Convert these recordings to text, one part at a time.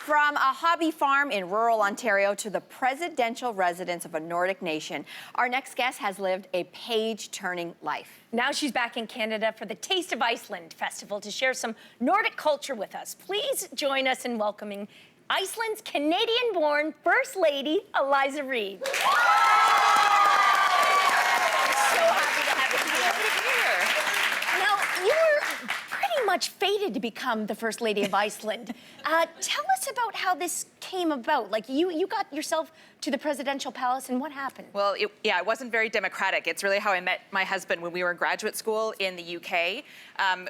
From a hobby farm in rural Ontario to the presidential residence of a Nordic nation, our next guest has lived a page-turning life. Now she's back in Canada for the Taste of Iceland Festival to share some Nordic culture with us. Please join us in welcoming Iceland's Canadian-born First Lady, Eliza Reid. So happy to have you here. Now, you were pretty much fated to become the First Lady of Iceland. Tell us about how this came about. Like, you got yourself to the presidential palace, and what happened? Well, it wasn't very democratic. It's really how I met my husband when we were in graduate school in the UK.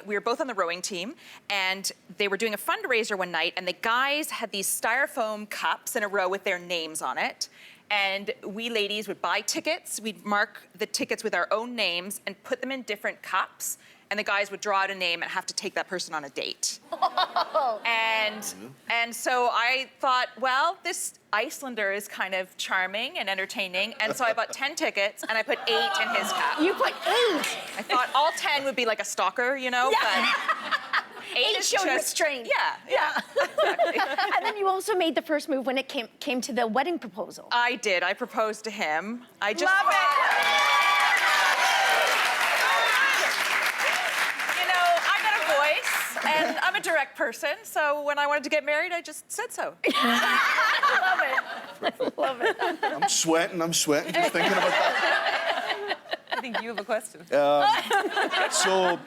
We were both on the rowing team, and they were doing a fundraiser one night, and the guys had these styrofoam cups in a row with their names on it. And we ladies would buy tickets. We'd mark the tickets with our own names and put them in different cups. And the guys would draw out a name and have to take that person on a date. Oh. And so I thought, well, this Icelander is kind of charming and entertaining. And so I bought 10 tickets and I put 8 in his cup. You put 8? I thought all 10 would be like a stalker, you know? Yeah. But 8 showed just, restraint. Yeah. Exactly. And then you also made the first move when it came to the wedding proposal. I did. I proposed to him. I just Love it. And I'm a direct person, so when I wanted to get married, I just said so. Love it. Love it. I'm sweating just thinking about that. I think you have a question. So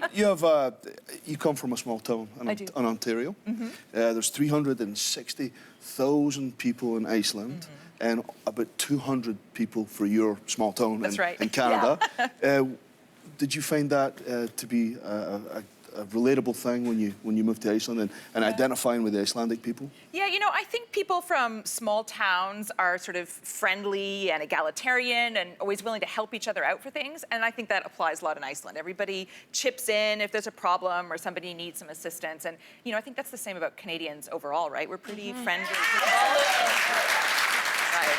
you come from a small town in Ontario. Mm-hmm. There's 360,000 people in Iceland and about 200 people for your small town in Canada. Yeah. Did you find that to be a relatable thing when you moved to Iceland and identifying with the Icelandic people? Yeah, you know, I think people from small towns are sort of friendly and egalitarian and always willing to help each other out for things, and I think that applies a lot in Iceland. Everybody chips in if there's a problem or somebody needs some assistance, and you know, I think that's the same about Canadians overall, right? We're pretty friendly. Right.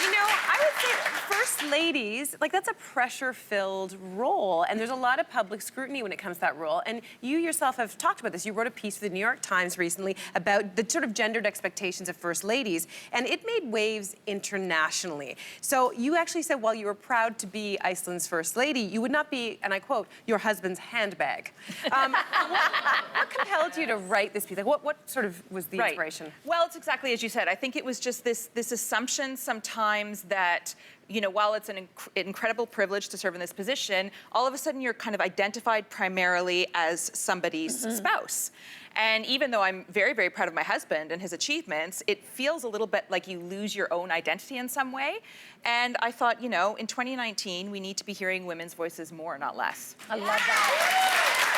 You know, I would say First Ladies, like that's a pressure-filled role, and there's a lot of public scrutiny when it comes to that role. And you yourself have talked about this. You wrote a piece for the New York Times recently about the sort of gendered expectations of First Ladies, and it made waves internationally. So you actually said while you were proud to be Iceland's First Lady, you would not be, and I quote, your husband's handbag. What compelled you to write this piece? Like, what sort of was the inspiration? Well, it's exactly as you said. I think it was just this assumption sometimes that, you know, while it's an incredible privilege to serve in this position, all of a sudden you're kind of identified primarily as somebody's spouse. And even though I'm very, very proud of my husband and his achievements, it feels a little bit like you lose your own identity in some way. And I thought, you know, in 2019, we need to be hearing women's voices more, not less. I love that.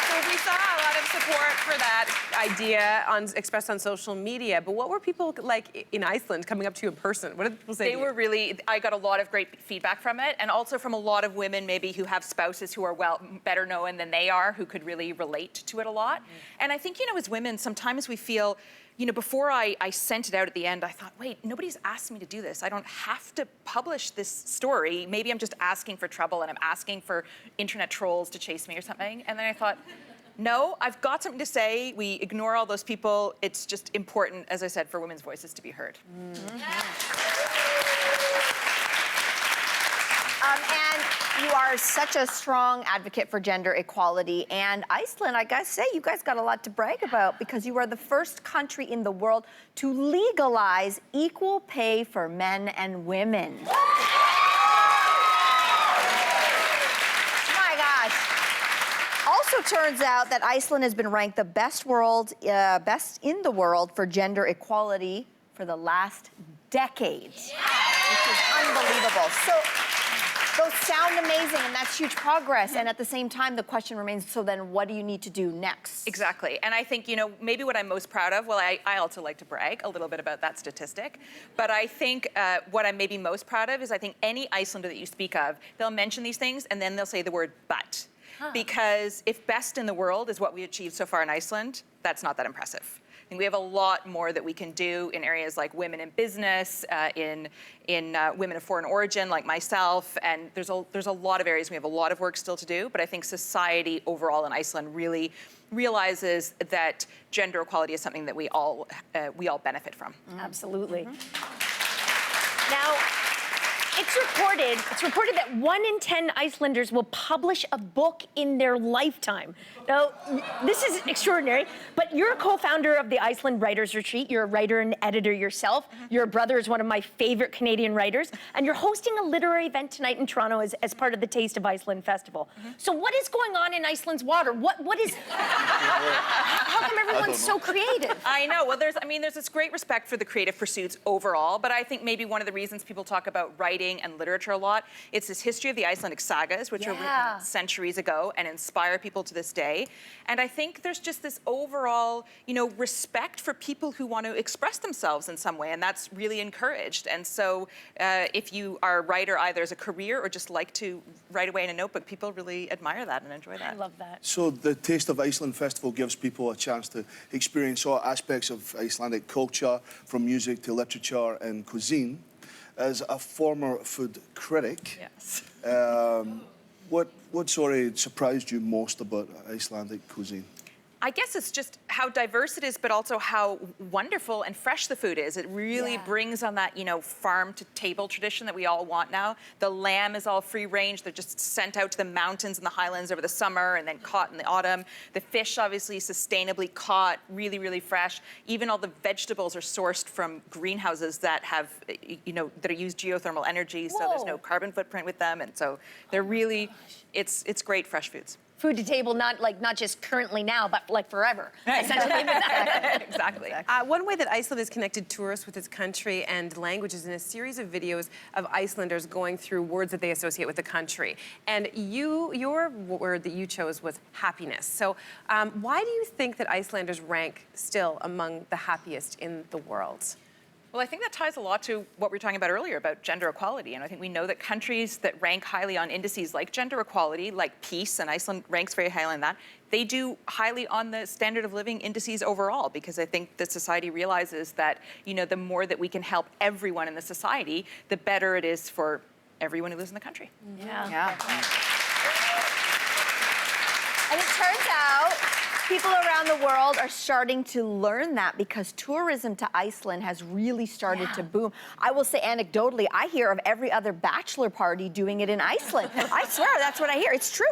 So we saw a lot of support for that idea expressed on social media, but what were people like in Iceland coming up to you in person? What did people say? They were really, I got a lot of great feedback from it, and also from a lot of women maybe who have spouses who are better known than they are, who could really relate to it a lot. And I think, you know, as women, sometimes we feel, you know, before I sent it out at the end, I thought, wait, nobody's asked me to do this. I don't have to publish this story. Maybe I'm just asking for trouble and I'm asking for internet trolls to chase me or something. And then I thought, no, I've got something to say. We ignore all those people. It's just important, as I said, for women's voices to be heard. And you are such a strong advocate for gender equality. And Iceland, I gotta say, you guys got a lot to brag about because you are the first country in the world to legalize equal pay for men and women. My gosh. Also turns out that Iceland has been ranked the best in the world for gender equality for the last decade, which is unbelievable. So those sound amazing, and that's huge progress. And at the same time, the question remains, so then what do you need to do next? Exactly. And I think, you know, maybe what I'm most proud of, well, I also like to brag a little bit about that statistic, but I think what I'm maybe most proud of is I think any Icelander that you speak of, they'll mention these things and then they'll say the word but. Because if best in the world is what we achieved so far in Iceland, that's not that impressive. think we have a lot more that we can do in areas like women in business, in women of foreign origin like myself, and there's a lot of areas we have a lot of work still to do, but I think society overall in Iceland really realizes that gender equality is something that we all benefit from. Absolutely. Now, it's reported that 1 in 10 Icelanders will publish a book in their lifetime. Now, this is extraordinary, but you're a co-founder of the Iceland Writers Retreat. You're a writer and editor yourself. Your brother is one of my favorite Canadian writers, and you're hosting a literary event tonight in Toronto as part of the Taste of Iceland Festival. So what is going on in Iceland's water? What is, how come everyone's so creative? I know, well, there's this great respect for the creative pursuits overall, but I think maybe one of the reasons people talk about writing and literature a lot, it's this history of the Icelandic sagas, which were written centuries ago and inspire people to this day. And I think there's just this overall, respect for people who want to express themselves in some way, and that's really encouraged. And so if you are a writer either as a career or just like to write away in a notebook, people really admire that and enjoy that. I love that. So the Taste of Iceland Festival gives people a chance to experience all aspects of Icelandic culture, from music to literature and cuisine. As a former food critic, Yes. what surprised you most about Icelandic cuisine? I guess it's just how diverse it is, but also how wonderful and fresh the food is. It really brings on that, farm to table tradition that we all want now. The lamb is all free range. They're just sent out to the mountains and the highlands over the summer and then caught in the autumn. The fish, obviously, sustainably caught, really, really fresh. Even all the vegetables are sourced from greenhouses that have, that use geothermal energy, so there's no carbon footprint with them. And so they're really, it's great fresh foods. Food to table, not just currently now, but like forever. Essentially. Exactly. One way that Iceland has connected tourists with its country and language is in a series of videos of Icelanders going through words that they associate with the country. And your word that you chose was happiness. So why do you think that Icelanders rank still among the happiest in the world? Well, I think that ties a lot to what we were talking about earlier about gender equality. And I think we know that countries that rank highly on indices like gender equality, like peace, and Iceland ranks very highly on that, they do highly on the standard of living indices overall, because I think that society realizes that, the more that we can help everyone in the society, the better it is for everyone who lives in the country. Yeah. And it turns out people around the world are starting to learn that because tourism to Iceland has really started to boom. I will say anecdotally, I hear of every other bachelor party doing it in Iceland. I swear, that's what I hear. It's true.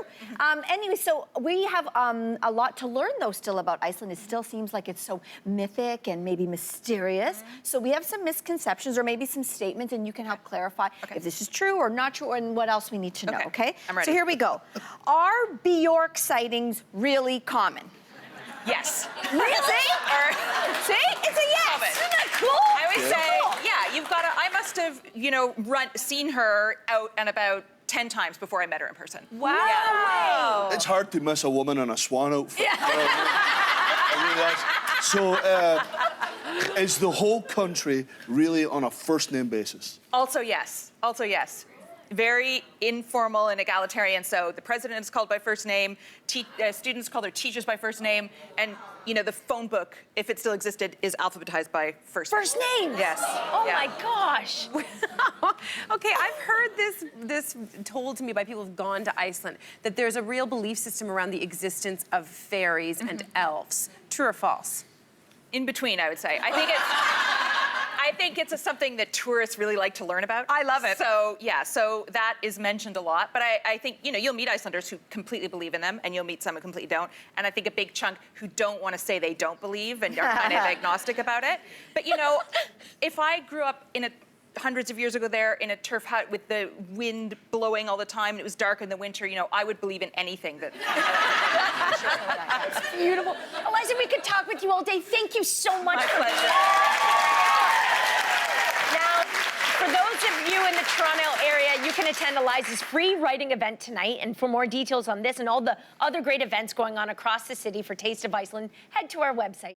Anyway, so we have a lot to learn, though, still about Iceland. It still seems like it's so mythic and maybe mysterious. So we have some misconceptions or maybe some statements, and you can help clarify if this is true or not true and what else we need to know, okay? I'm ready. So here we go. Are Bjork sightings really common? Yes. Really? See? It's a yes. Isn't that cool? I always say, you've got to, I must have, seen her out and about 10 times before I met her in person. Wow. It's hard to miss a woman in a swan outfit. So, is the whole country really on a first-name basis? Also, yes. Very informal and egalitarian. So the president is called by first name, students call their teachers by first name, and the phone book, if it still existed, is alphabetized by first name. Yes. Oh my gosh. Okay, I've heard this told to me by people who've gone to Iceland, that there's a real belief system around the existence of fairies and elves. True or false? In between, I would say. I think it's something that tourists really like to learn about. I love it. So that is mentioned a lot. But I think, you'll meet Icelanders who completely believe in them, and you'll meet some who completely don't. And I think a big chunk who don't want to say they don't believe and are kind of agnostic about it. But, if I grew up hundreds of years ago there in a turf hut with the wind blowing all the time and it was dark in the winter, I would believe in anything that... That's beautiful. Eliza, we could talk with you all day. Thank you so much. My pleasure. Now, for those of you in the Toronto area, you can attend Eliza's free writing event tonight. And for more details on this and all the other great events going on across the city for Taste of Iceland, head to our website.